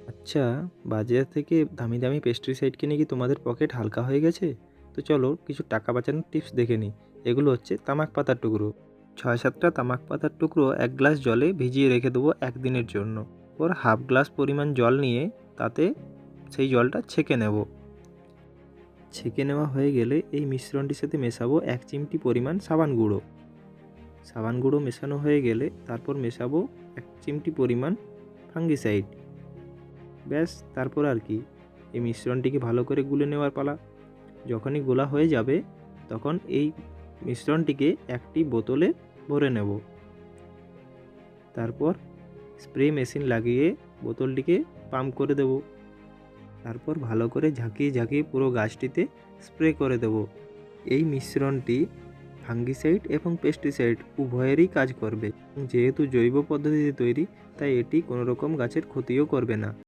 আচ্ছা, বাজার থেকে দামি দামি পেস্টিসাইড কিনে কি তোমাদের পকেট হালকা হয়ে গেছে? তো চলো কিছু টাকা বাঁচানোর টিপস দেখে নিই। এগুলো হচ্ছে তামাক পাতার টুকরো। ৬-৭টা তামাক পাতার টুকরো ১ গ্লাস জলে ভিজিয়ে রেখে দেবো ১ দিনের জন্য। ওর হাফ গ্লাস পরিমাণ জল নিয়ে তাতে সেই জলটা ছেঁকে নেব। ছেঁকে নেওয়া হয়ে গেলে এই মিশ্রণটির সাথে মেশাবো ১ চিমটি পরিমাণ সাবান গুঁড়ো। সাবান গুঁড়ো মেশানো হয়ে গেলে তারপর মেশাবো ১ চিমটি পরিমাণ ফাঙ্গিসাইড। ব্যাস, তারপর আর কি, এই মিশ্রণটিকে ভালো করে গুলে নেওয়ার পালা। যখনই গোলা হয়ে যাবে তখন এই মিশ্রণটিকে একটি বোতলে ভরে নেব। তারপর স্প্রে মেশিন লাগিয়ে বোতলটিকে পাম্প করে দেব। তারপর ভালো করে ঝাঁকিয়ে ঝাঁকিয়ে পুরো গাছটিতে স্প্রে করে দেব। এই মিশ্রণটি ফাঙ্গিসাইড এবং পেস্টিসাইড উভয়েরই কাজ করবে। যেহেতু জৈব পদ্ধতিতে তৈরি, তাই এটি কোনো রকম গাছের ক্ষতিও করবে না।